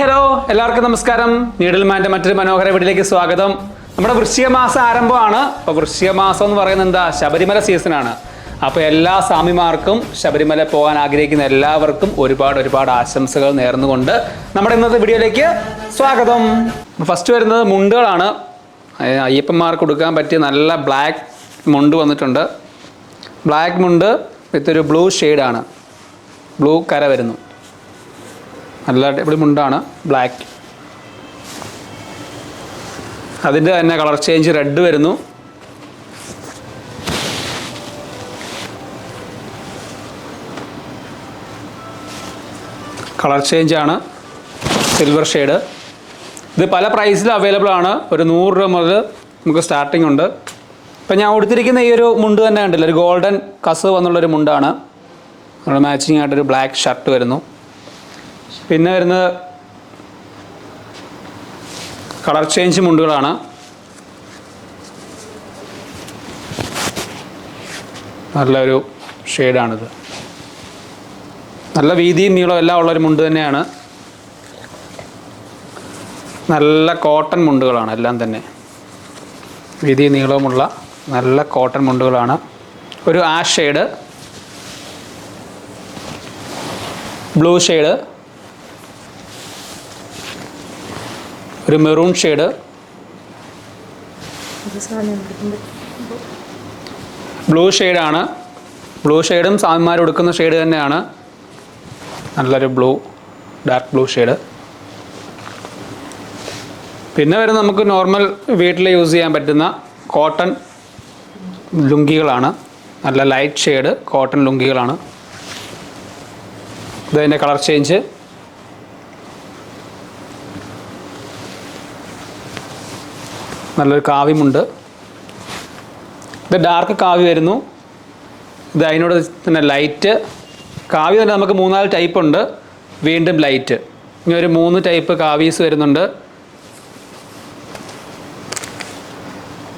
Hello എല്ലാവർക്കും നമസ്കാരം. നീഡിൽമാൻ്റെ മറ്റൊരു മനോഹര വീഡിയോയിലേക്ക് സ്വാഗതം. നമ്മുടെ വൃശ്ചിക മാസം ആരംഭമാണ്. അപ്പോൾ വൃശ്ചിക മാസം എന്ന് പറയുന്നത് എന്താ, ശബരിമല സീസണാണ്. അപ്പോൾ എല്ലാ സ്വാമിമാർക്കും ശബരിമല പോകാൻ ആഗ്രഹിക്കുന്ന എല്ലാവർക്കും ഒരുപാട് ആശംസകൾ നേർന്നുകൊണ്ട് നമ്മുടെ ഇന്നത്തെ വീഡിയോയിലേക്ക് സ്വാഗതം. ഫസ്റ്റ് വരുന്നത് മുണ്ടുകളാണ്. അയ്യപ്പന്മാർക്ക് കൊടുക്കാൻ പറ്റിയ നല്ല ബ്ലാക്ക് മുണ്ട് വന്നിട്ടുണ്ട്. ബ്ലാക്ക് മുണ്ട് വിത്തൊരു ബ്ലൂ ഷെയ്ഡാണ്, ബ്ലൂ കര വരുന്നു. നല്ല അടിപൊളി മുണ്ടാണ്, ബ്ലാക്ക്. അതിൻ്റെ തന്നെ കളർ ചേഞ്ച് റെഡ് വരുന്നു. കളർ ചേഞ്ചാണ്, സിൽവർ ഷെയ്ഡ്. ഇത് പല പ്രൈസിലും അവൈലബിൾ ആണ്. ഒരു 100 രൂപ മുതൽ നമുക്ക് സ്റ്റാർട്ടിംഗ് ഉണ്ട്. ഇപ്പം ഞാൻ കൊടുത്തിരിക്കുന്ന ഈ ഒരു മുണ്ട് തന്നെ ഉണ്ടല്ലോ, ഒരു ഗോൾഡൻ കസവ് എന്നുള്ളൊരു മുണ്ടാണ്. നമ്മുടെ മാച്ചിങ് ആയിട്ടൊരു ബ്ലാക്ക് ഷർട്ട് വരുന്നു. പിന്നെ വരുന്നത് കളർ ചേഞ്ച് മുണ്ടുകളാണ്. നല്ലൊരു ഷെയ്ഡാണിത്. നല്ല വീതിയും നീളവും എല്ലാം ഉള്ളൊരു മുണ്ട് തന്നെയാണ്. നല്ല കോട്ടൺ മുണ്ടുകളാണ് എല്ലാം തന്നെ. വീതിയും നീളവുമുള്ള നല്ല കോട്ടൺ മുണ്ടുകളാണ്. ഒരു ആഷ് ഷെയ്ഡ്, ബ്ലൂ ഷെയ്ഡ്, ഒരു മെറൂൺ ഷെയ്ഡ്, ബ്ലൂ ഷെയ്ഡാണ്. ബ്ലൂ ഷെയ്ഡും സ്വാമിമാർ കൊടുക്കുന്ന ഷെയ്ഡ് തന്നെയാണ്. നല്ലൊരു ബ്ലൂ, ഡാർക്ക് ബ്ലൂ ഷെയ്ഡ്. പിന്നെ വരുന്നത് നമുക്ക് നോർമൽ വീട്ടിൽ യൂസ് ചെയ്യാൻ പറ്റുന്ന കോട്ടൺ ലുങ്കികളാണ്. നല്ല ലൈറ്റ് ഷെയ്ഡ് കോട്ടൺ ലുങ്കികളാണ്. ഇതതിൻ്റെ കളർ ചേഞ്ച്. നല്ലൊരു കാവ്യമുണ്ട്. ഇത് ഡാർക്ക് കാവ്യ വരുന്നു. ഇത് അതിനോട് തന്നെ ലൈറ്റ് കാവ്യ തന്നെ നമുക്ക് 3-4 ടൈപ്പ് ഉണ്ട്. വീണ്ടും ലൈറ്റ്, ഇങ്ങനെ ഒരു 3 ടൈപ്പ് കാവ്യസ് വരുന്നുണ്ട്.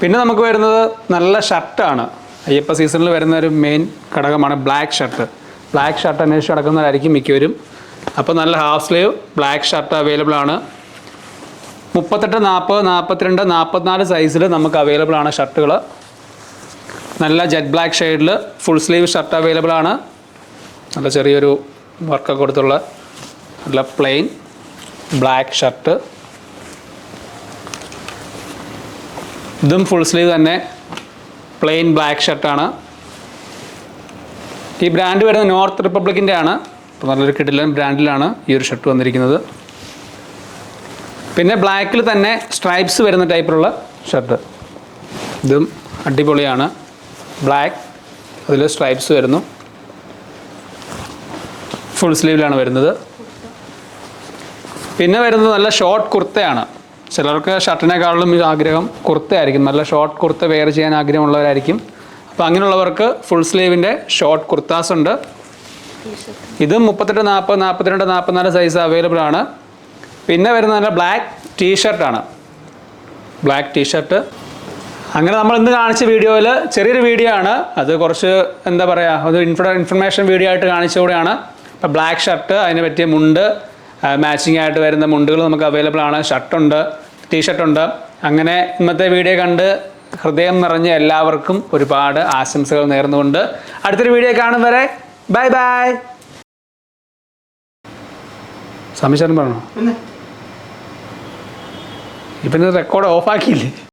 പിന്നെ നമുക്ക് വരുന്നത് നല്ല ഷർട്ടാണ്. അയ്യപ്പ സീസണിൽ വരുന്ന ഒരു മെയിൻ ഘടകമാണ് ബ്ലാക്ക് ഷർട്ട്. ബ്ലാക്ക് ഷർട്ട് അന്വേഷിച്ച് നടക്കുന്നവരായിരിക്കും മിക്കവരും. അപ്പോൾ നല്ല half sleeve black shirt available ആണ്. 38, 40, 42, 44 സൈസിൽ നമുക്ക് അവൈലബിൾ ആണ് ഷർട്ടുകൾ. നല്ല ജെറ്റ് ബ്ലാക്ക് ഷെയ്ഡിൽ ഫുൾ സ്ലീവ് ഷർട്ട് അവൈലബിൾ ആണ്. നല്ല ചെറിയൊരു വർക്കൊക്കെ കൊടുത്തുള്ള നല്ല പ്ലെയിൻ ബ്ലാക്ക് ഷർട്ട്. ഇതും ഫുൾ സ്ലീവ് തന്നെ പ്ലെയിൻ ബ്ലാക്ക് ഷർട്ടാണ്. ഈ ബ്രാൻഡ് വരുന്നത് നോർത്ത് റിപ്പബ്ലിക്കിൻ്റെ ആണ്. അപ്പോൾ നല്ലൊരു കിടിലൻ ബ്രാൻഡിലാണ് ഈ ഒരു ഷർട്ട് വന്നിരിക്കുന്നത്. പിന്നെ ബ്ലാക്കിൽ തന്നെ സ്ട്രൈപ്സ് വരുന്ന ടൈപ്പിലുള്ള ഷർട്ട്. ഇതും അടിപൊളിയാണ്. ബ്ലാക്ക്, അതിൽ സ്ട്രൈപ്സ് വരുന്നു. ഫുൾ സ്ലീവിലാണ് വരുന്നത്. പിന്നെ വരുന്നത് നല്ല ഷോർട്ട് കുർത്തയാണ്. ചിലർക്ക് ഷർട്ടിനേക്കാളും ആഗ്രഹം കുർത്തയായിരിക്കും. നല്ല ഷോർട്ട് കുർത്ത വെയർ ചെയ്യാൻ ആഗ്രഹമുള്ളവരായിരിക്കും. അപ്പോൾ അങ്ങനെയുള്ളവർക്ക് ഫുൾ സ്ലീവിൻ്റെ ഷോർട്ട് കുർത്താസ് ഉണ്ട്. ഇതും 38, 40, 42, 44 സൈസ് അവൈലബിൾ ആണ്. പിന്നെ വരുന്നത് നല്ല ബ്ലാക്ക് ടീഷർട്ടാണ്. Black T shirt. അങ്ങനെ നമ്മൾ ഇന്ന് കാണിച്ച വീഡിയോയിൽ ചെറിയൊരു വീഡിയോ ആണ്. അത് കുറച്ച് എന്താ പറയുക, ഒരു ഇൻഫർമേഷൻ വീഡിയോ ആയിട്ട് കാണിച്ചുകൂടെയാണ്. അപ്പോൾ ബ്ലാക്ക് ഷർട്ട്, അതിന് പറ്റിയ മുണ്ട്, മാച്ചിങ് ആയിട്ട് വരുന്ന മുണ്ടുകൾ നമുക്ക് അവൈലബിൾ ആണ്. ഷർട്ടുണ്ട്, ടീഷർട്ടുണ്ട്. അങ്ങനെ ഇന്നത്തെ വീഡിയോ കണ്ട് ഹൃദയം നിറഞ്ഞ എല്ലാവർക്കും ഒരുപാട് ആശംസകൾ നേർന്നുകൊണ്ട് അടുത്തൊരു വീഡിയോ കാണും വരെ ബൈ ബൈ. സമീചാരൻ പറഞ്ഞോ? ഇപ്പം റെക്കോർഡ് ഓഫാക്കിയില്ലേ?